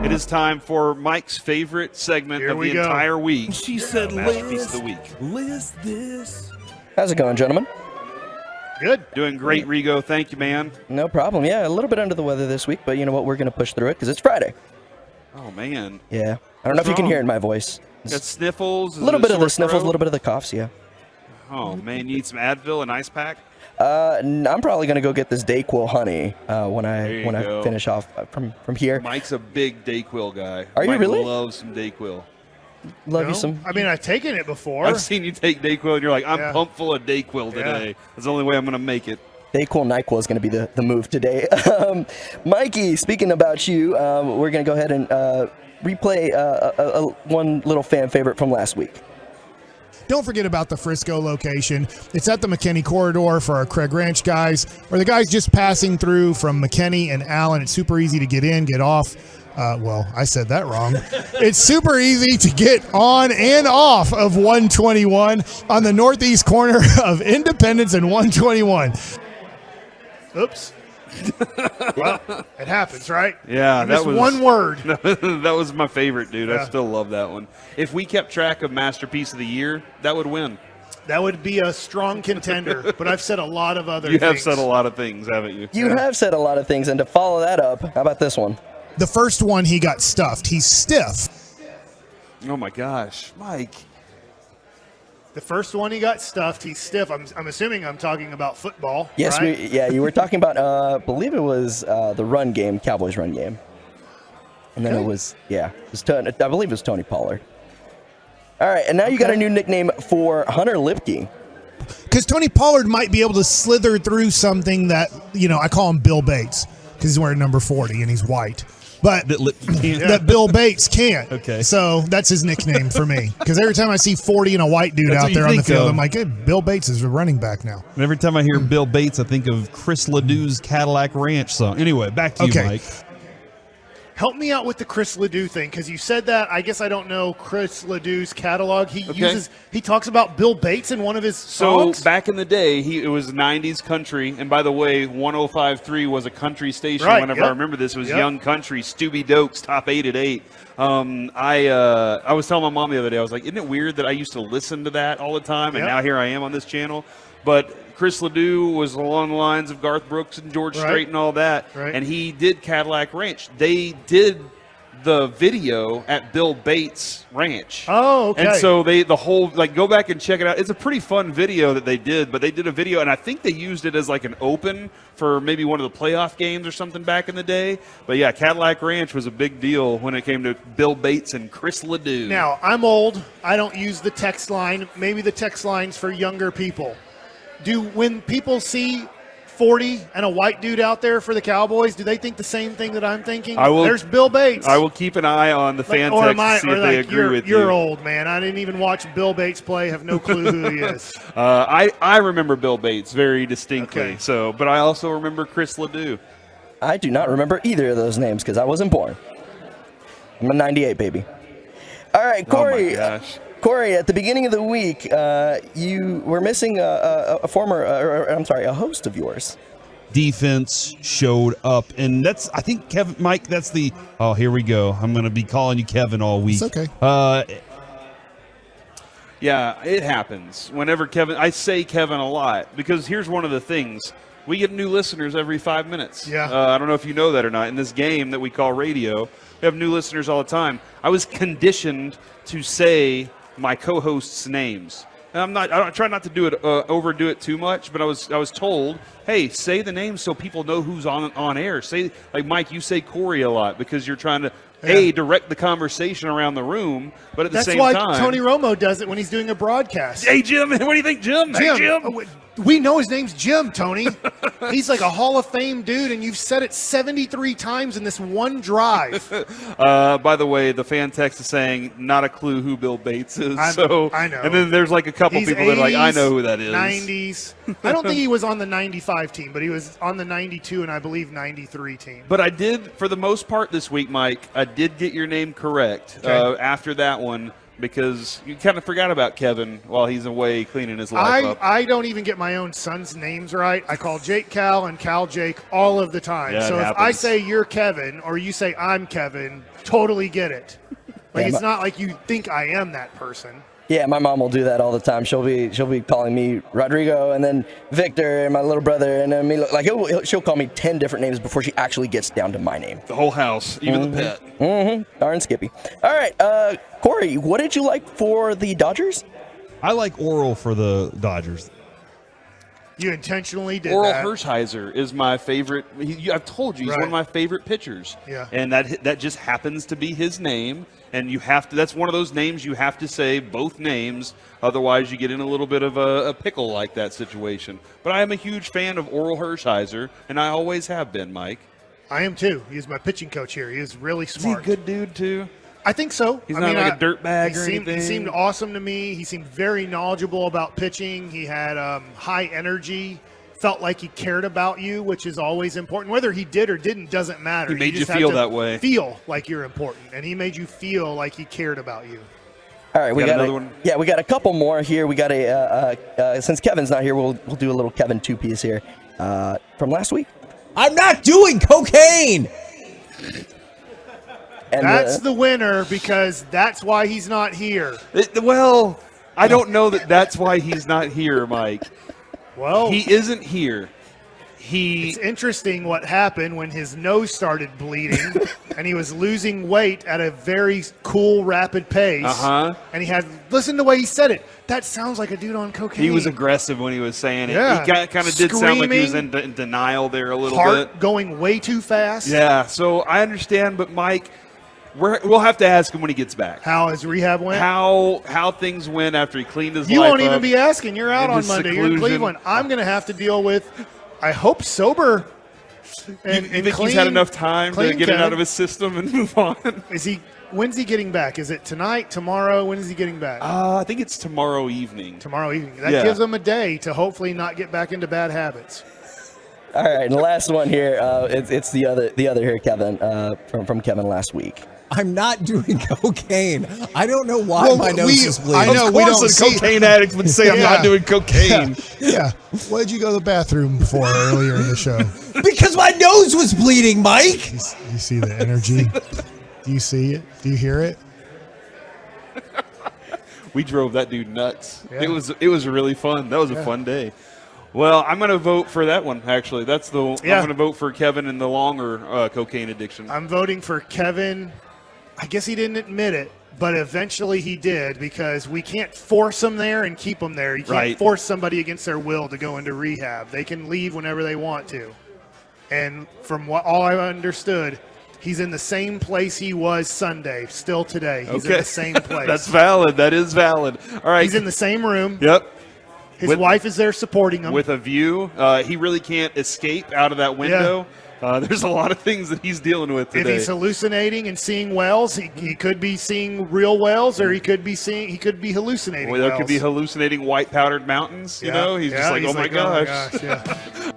It is time for Mike's favorite segment of the entire week. She said, Masterpiece of the week. List this. How's it going, gentlemen? Good. Doing great, Rigo. Thank you, man. No problem. Yeah, a little bit under the weather this week, but you know what? We're going to push through it because it's Friday. Oh, man. Yeah. I don't know if you can hear it in my voice. Got sniffles? A little bit of the sniffles, a little bit of the coughs, yeah. Oh, man. You need some Advil, an ice pack? I'm probably going to go get this Dayquil honey when I finish off from here. Mike's a big Dayquil guy. Are you really? Mike loves some Dayquil. Love you some. I mean, I've taken it before. I've seen you take Dayquil, and you're like, I'm pumped full of Dayquil today. That's the only way I'm going to make it. Dayquil, NyQuil is going to be the move today. Mikey, speaking about you, we're going to go ahead and replay one little fan favorite from last week. Don't forget about the Frisco location. It's at the McKinney corridor for our Craig Ranch guys, or the guys just passing through from McKinney and Allen. It's super easy to get in, get off. Well, I said that wrong. It's super easy to get on and off of 121 on the northeast corner of Independence and 121. Oops. Well, it happens, right? Yeah, that was one word. That was my favorite, dude. Yeah. I still love that one. If we kept track of Masterpiece of the Year, that would win. That would be a strong contender, but I've said a lot of other things. You have said a lot of things, haven't you? You have said a lot of things, and to follow that up, how about this one? The first one, he got stuffed. He's stiff. Oh, my gosh. Mike. The first one he got stuffed. He's stiff. I'm assuming I'm talking about football. Yes, right? you were talking about, I believe it was the run game, Cowboys run game. And then I believe it was Tony Pollard. All right, and now you got a new nickname for Hunter Lipke. Because Tony Pollard might be able to slither through something that, I call him Bill Bates because he's wearing number 40 and he's white. But that Bill Bates can't. Okay. So that's his nickname for me. Because every time I see 40 and a white dude out there on the field, I'm like, hey, Bill Bates is a running back now. And every time I hear Bill Bates, I think of Chris Ledoux's Cadillac Ranch song. Anyway, back to you, Mike. Help me out with the Chris Ledoux thing, because you said that. I guess I don't know Chris Ledoux's catalog. He talks about Bill Bates in one of his songs. So back in the day, it was 90s country. And by the way, 105.3 was a country station. Right, Whenever I remember this, it was Young Country, Stubby Dokes, Top 8 at 8. I was telling my mom the other day, I was like, isn't it weird that I used to listen to that all the time, and now here I am on this channel? But Chris Ledoux was along the lines of Garth Brooks and George Strait and all that, and he did Cadillac Ranch. They did the video at Bill Bates' ranch. Oh, okay. And so go back and check it out. It's a pretty fun video that they did, but they did a video, and I think they used it as like an open for maybe one of the playoff games or something back in the day. But yeah, Cadillac Ranch was a big deal when it came to Bill Bates and Chris Ledoux. Now, I'm old. I don't use the text line. Maybe the text line's for younger people. When people see 40 and a white dude out there for the Cowboys, do they think the same thing that I'm thinking? There's Bill Bates. I will keep an eye on the fan text to see if they agree with you. You're old, man. I didn't even watch Bill Bates play. Have no clue who he is. I remember Bill Bates very distinctly. Okay. But I also remember Chris Ledoux. I do not remember either of those names because I wasn't born. I'm a 98 baby. All right, Corey. Oh my gosh. Corey, at the beginning of the week, you were missing a host of yours. Defense showed up, and I think Kevin, Mike, here we go. I'm going to be calling you Kevin all week. It's okay. Yeah, it happens. I say Kevin a lot because here's one of the things. We get new listeners every 5 minutes. Yeah. I don't know if you know that or not. In this game that we call radio, we have new listeners all the time. I was conditioned to say my co-hosts' names. And I try not to overdo it too much, but I was told, hey, say the names so people know who's on air. Say, like Mike, you say Corey a lot because you're trying to direct the conversation around the room, but at the same time, that's why Tony Romo does it when he's doing a broadcast. Hey Jim, what do you think, Jim? Hey Jim. We know his name's Jim, Tony. He's like a Hall of Fame dude, and you've said it 73 times in this one drive. By the way, the fan text is saying not a clue who Bill Bates is. I know. And then there's like a couple people that are like, I know who that is. 90s. I don't think he was on the 95 team, but he was on the 92 and I believe 93 team. But I did, for the most part this week, Mike, I did get your name correct. Okay. After that one, because you kind of forgot about Kevin while he's away cleaning his life up. I don't even get my own son's names right. I call Jake Cal and Cal Jake all of the time. Yeah, so it if I happens. say you're Kevin or you say I'm Kevin, totally get it. Like Yeah, it's not like you think I am that person. Yeah, my mom will do that all the time. She'll be calling me Rodrigo and then Victor and my little brother and then me. Like she'll call me 10 different names before she actually gets down to my name. The whole house, even the pet. Mm-hmm. Darn Skippy. All right, Corey, what did you like for the Dodgers? I like Oral for the Dodgers. You intentionally did Oral that. Hershiser is my favorite. I've told you he's Right. one of my favorite pitchers. Yeah. And that just happens to be his name. And you have to. That's one of those names you have to say both names. Otherwise, you get in a little bit of a pickle like that situation. But I am a huge fan of Oral Hershiser, and I always have been, Mike. I am too. He's my pitching coach here. He is really Is he a smart. good dude too? I think so. He's I not mean, like a dirtbag or he anything? seemed awesome to me. He seemed very knowledgeable about pitching. He had high energy. Felt like he cared about you, which is always important. Whether he did or didn't doesn't matter. He made just you have feel to that way. Feel like you're important, and he made you feel like he cared about you. All right, we Got got another one? Yeah, we got a couple more here. We got since Kevin's not here, we'll do a little Kevin two-piece here from last week. I'm not doing cocaine. And That's the winner because that's why he's not here. Well, I don't know that's why he's not here, Mike. Well, He isn't here. it's interesting what happened when his nose started bleeding and he was losing weight at a very cool, rapid pace. Uh-huh. And listen to the way he said it. That sounds like a dude on cocaine. He was aggressive when he was saying it. Yeah. He kind of did sound like he was Screaming. in denial there a little Heart bit. going way too fast. Yeah, so I understand, but Mike, we'll have to ask him when he gets back. How his rehab went? How things went after he cleaned his You life won't even up. be asking. You're out in on his Monday. You're in seclusion. Cleveland. I'm going to have to deal with, I hope, sober. And, You think he's had enough time to clean get it Kevin. out of his system and move on? When's he getting back? Is it tonight, tomorrow? When is he getting back? I think it's tomorrow evening. Tomorrow evening. That Yeah. gives him a day to hopefully not get back into bad habits. All right, and the last one here, it's the other here, Kevin, from Kevin last week. I'm not doing cocaine. I don't know why my nose is bleeding. I know Of we course don't a see. cocaine addict would say, I'm Yeah. not doing cocaine. Yeah. What did you go to the bathroom for earlier in the show? Because my nose was bleeding, Mike. You see the energy? Do you see it? Do you hear it? We drove that dude nuts. Yeah. It was really fun. That was a fun day. Well, I'm going to vote for that one, actually. I'm going to vote for Kevin in the longer cocaine addiction. I'm voting for Kevin. I guess he didn't admit it, but eventually he did because we can't force them there and keep them there. You can't Right. force somebody against their will to go into rehab. They can leave whenever they want to. And from all I understood, he's in the same place he was Sunday, still today. He's in the same place. That's valid. That is valid. All right. He's in the same room. Yep. His With- wife is there supporting him. With a view. He really can't escape out of that window. There's a lot of things that he's dealing with if today. he's hallucinating and seeing whales, he could be seeing real whales, or he could be hallucinating. Well, there could be whales. hallucinating white powdered mountains. You know, he's just like, oh my gosh. yeah.